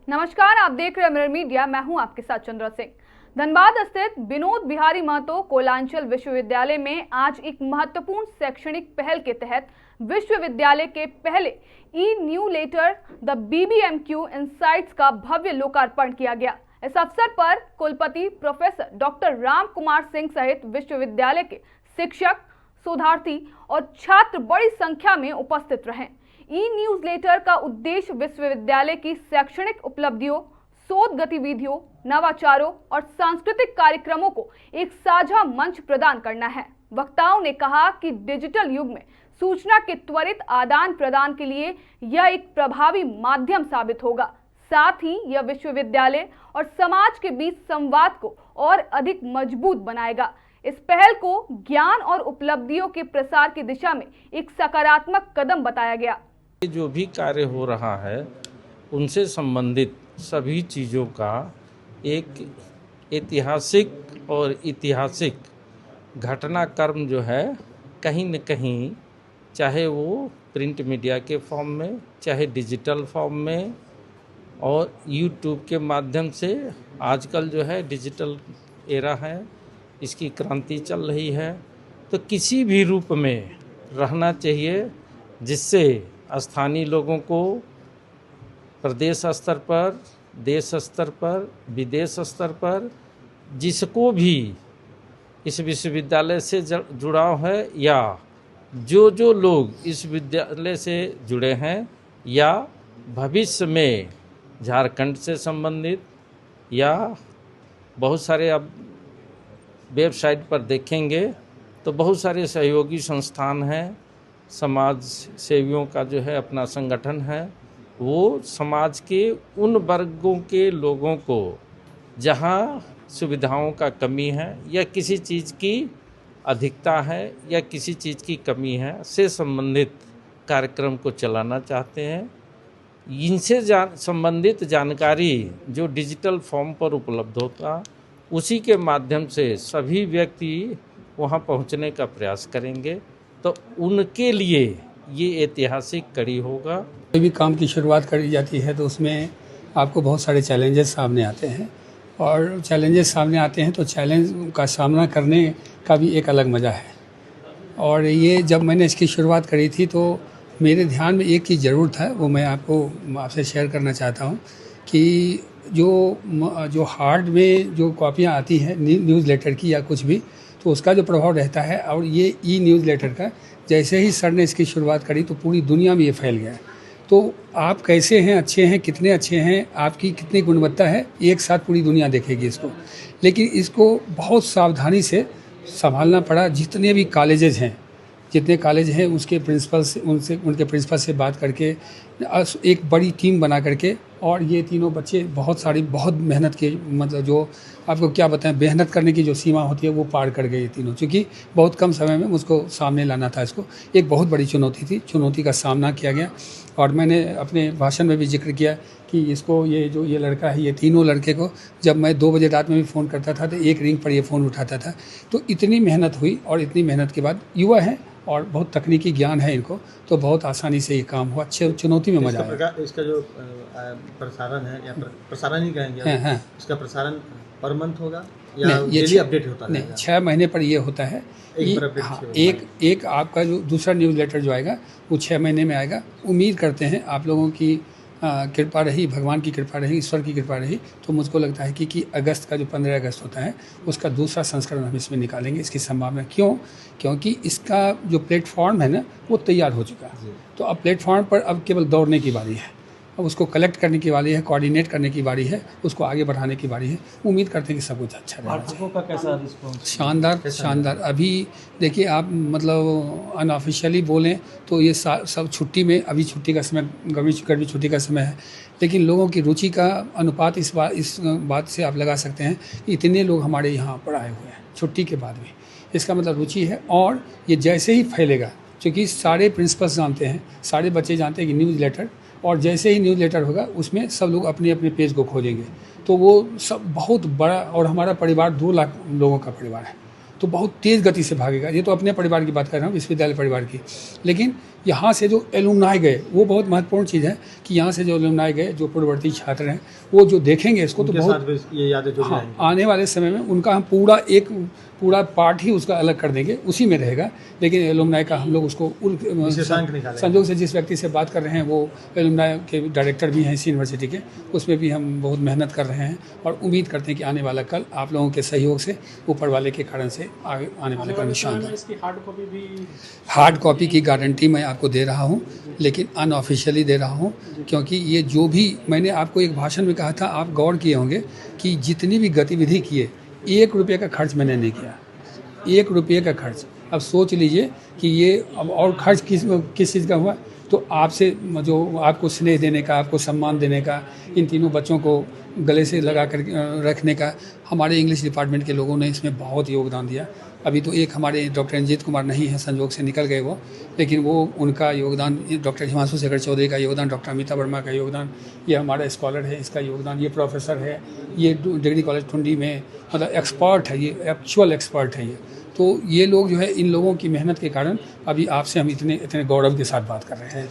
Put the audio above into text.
नमस्कार, आप देख रहे हैं मिरर मीडिया। मैं हूं आपके साथ चंद्रा सिंह। धनबाद स्थित विनोद बिहारी महतो कोलांचल विश्वविद्यालय में आज एक महत्वपूर्ण शैक्षणिक पहल के तहत विश्वविद्यालय के पहले e newsletter the BBMQ insights का भव्य लोकार्पण किया गया। इस अवसर पर कुलपति प्रोफेसर डॉक्टर राम कुमार सिंह सहित विश्वविद्यालय के शिक्षक, शोधार्थी और छात्र बड़ी संख्या में उपस्थित रहे। ई न्यूज़लेटर का उद्देश्य विश्वविद्यालय की शैक्षणिक उपलब्धियों, शोध गतिविधियों, नवाचारों और सांस्कृतिक कार्यक्रमों को एक साझा मंच प्रदान करना है। वक्ताओं ने कहा कि डिजिटल युग में सूचना के त्वरित आदान प्रदान के लिए यह एक प्रभावी माध्यम साबित होगा। साथ ही यह विश्वविद्यालय और समाज के बीच संवाद को और अधिक मजबूत बनाएगा। इस पहल को ज्ञान और उपलब्धियों के प्रसार की दिशा में एक सकारात्मक कदम बताया गया। जो भी कार्य हो रहा है उनसे संबंधित सभी चीज़ों का एक ऐतिहासिक घटनाक्रम जो है कहीं न कहीं, चाहे वो प्रिंट मीडिया के फॉर्म में, चाहे डिजिटल फॉर्म में और यूट्यूब के माध्यम से, आजकल जो है डिजिटल एरा है, इसकी क्रांति चल रही है, तो किसी भी रूप में रहना चाहिए जिससे स्थानीय लोगों को प्रदेश स्तर पर, देश स्तर पर, विदेश स्तर पर जिसको भी इस विश्वविद्यालय से जुड़ाव है या जो लोग इस विद्यालय से जुड़े हैं या भविष्य में झारखंड से संबंधित या बहुत सारे अब वेबसाइट पर देखेंगे तो बहुत सारे सहयोगी संस्थान हैं, समाज सेवियों का जो है अपना संगठन है, वो समाज के उन वर्गों के लोगों को जहां सुविधाओं का कमी है या किसी चीज़ की अधिकता है या किसी चीज़ की कमी है से संबंधित कार्यक्रम को चलाना चाहते हैं। इनसे संबंधित जानकारी जो डिजिटल फॉर्म पर उपलब्ध होता, उसी के माध्यम से सभी व्यक्ति वहां पहुंचने का प्रयास करेंगे, तो उनके लिए ये ऐतिहासिक कड़ी होगा। कोई भी काम की शुरुआत करी जाती है तो उसमें आपको बहुत सारे चैलेंजेस सामने आते हैं, और चैलेंजेस सामने आते हैं तो चैलेंज का सामना करने का भी एक अलग मज़ा है। और ये जब मैंने इसकी शुरुआत करी थी तो मेरे ध्यान में एक चीज़ ज़रूर था, वो मैं आपसे शेयर करना चाहता हूँ कि जो हार्ड में जो कॉपियाँ आती हैं न्यूज़ लेटर की या कुछ भी, तो उसका जो प्रभाव रहता है, और ये ई न्यूज़ लेटर का जैसे ही सर ने इसकी शुरुआत करी तो पूरी दुनिया में ये फैल गया। तो आप कैसे हैं, अच्छे हैं, कितने अच्छे हैं, आपकी कितनी गुणवत्ता है, एक साथ पूरी दुनिया देखेगी इसको। लेकिन इसको बहुत सावधानी से संभालना पड़ा। जितने भी कॉलेजेस हैं, जितने कॉलेज हैं, उसके प्रिंसिपल से उनके प्रिंसिपल से बात करके एक बड़ी टीम बना करके, और ये तीनों बच्चे बहुत मेहनत के, मतलब जो आपको क्या बताएं, मेहनत करने की जो सीमा होती है वो पार कर गए ये तीनों, क्योंकि बहुत कम समय में मुझको सामने लाना था। इसको एक बहुत बड़ी चुनौती थी, चुनौती का सामना किया गया। और मैंने अपने भाषण में भी जिक्र किया कि इसको ये लड़का है, ये तीनों लड़के को जब मैं 2 बजे रात में भी फ़ोन करता था तो एक रिंग पर ये फ़ोन उठाता था। तो इतनी मेहनत हुई, और इतनी मेहनत के बाद युवा हैं और बहुत तकनीकी ज्ञान है इनको, तो बहुत आसानी से ये काम हुआ। अच्छे चुनौती में मजा आया। इसका जो प्रसारण है या प्रसारण ही कहेंगे, हाँ। इसका प्रसारण पर मंथ होगा या डेली अपडेट होता है? नहीं, 6 महीने पर ये होता है। एक आपका जो दूसरा न्यूज़ लेटर जो आएगा वो 6 महीने में आएगा। उम्मीद करते हैं आप लोगों की कृपा रही, भगवान की कृपा रही, ईश्वर की कृपा रही, तो मुझको लगता है कि अगस्त का जो 15 अगस्त होता है उसका दूसरा संस्करण हम इसमें निकालेंगे, इसकी संभावना। क्योंकि इसका जो प्लेटफॉर्म है ना वो तैयार हो चुका है। तो अब प्लेटफॉर्म पर अब केवल दौड़ने की बारी है, अब उसको कलेक्ट करने की बारी है, कोऑर्डिनेट करने की बारी है, उसको आगे बढ़ाने की बारी है। उम्मीद करते हैं कि सब कुछ अच्छा रहेगा। पाठकों का कैसा रिस्पॉन्स? शानदार। अभी देखिए आप, मतलब अनऑफिशियली बोलें तो ये सब छुट्टी में, अभी छुट्टी का समय, गर्मी छुट्टी का समय है, लेकिन लोगों की रुचि का अनुपात इस बात से आप लगा सकते हैं कि इतने लोग हमारे यहाँ पर आए हुए हैं छुट्टी के बाद भी। इसका मतलब रुचि है, और ये जैसे ही फैलेगा, क्योंकि सारे प्रिंसिपल्स जानते हैं, सारे बच्चे जानते हैं कि न्यूज़ लेटर, और जैसे ही न्यूज़ लेटर होगा उसमें सब लोग अपने अपने पेज को खोजेंगे, तो वो सब बहुत बड़ा, और हमारा परिवार 2 लाख लोगों का परिवार है, तो बहुत तेज़ गति से भागेगा। ये तो अपने परिवार की बात कर रहा हूँ, विश्वविद्यालय परिवार की, लेकिन यहाँ से जो एलुमनाई गए, वो बहुत महत्वपूर्ण चीज़ है कि यहाँ से जो एलुमनाई गए, जो पूर्ववर्ती छात्र हैं, वो जो देखेंगे इसको तो उनके बहुत साथ भी ये यादें जुड़ी हाँ, रहेंगी। आने वाले समय में उनका हम पूरा पार्ट ही उसका अलग कर देंगे, उसी में रहेगा। लेकिन एलुमनाई का हम लोग उसको विशेषांक निकालेंगे। संजोग से जिस व्यक्ति से बात कर रहे हैं वो एलुमनाई के डायरेक्टर भी हैं इसी यूनिवर्सिटी के, उसमें भी हम बहुत मेहनत कर रहे हैं और उम्मीद करते हैं कि आने वाला कल आप लोगों के सहयोग से, ऊपर वाले के कारण से आगे आने वाले कल शानदार। इसकी हार्ड कॉपी भी हार्ड कॉपी की गारंटी मैं आपको दे रहा हूँ, लेकिन अनऑफिशियली दे रहा हूँ, क्योंकि ये जो भी मैंने आपको एक भाषण में कहा था, आप गौर किए होंगे कि जितनी भी गतिविधि किए, 1 रुपये का खर्च मैंने नहीं किया, 1 रुपये का खर्च। अब सोच लीजिए कि ये अब और खर्च किस चीज़ का हुआ, तो आपसे जो आपको स्नेह देने का, आपको सम्मान देने का, इन तीनों बच्चों को गले से लगा कर रखने का, हमारे इंग्लिश डिपार्टमेंट के लोगों ने इसमें बहुत योगदान दिया। अभी तो एक हमारे डॉक्टर रंजीत कुमार नहीं है, संजोग से निकल गए वो, लेकिन वो उनका योगदान, डॉक्टर हिमांशु शेखर चौधरी का योगदान, डॉक्टर अमिता वर्मा का योगदान, ये हमारा स्कॉलर है, इसका योगदान, ये प्रोफेसर है, ये डिग्री कॉलेज ठुंडी में मतलब एक्सपर्ट है, ये एक्चुअल एक्सपर्ट है ये। तो ये लोग जो है, इन लोगों की मेहनत के कारण अभी आपसे हम इतने गौरव के साथ बात कर रहे हैं।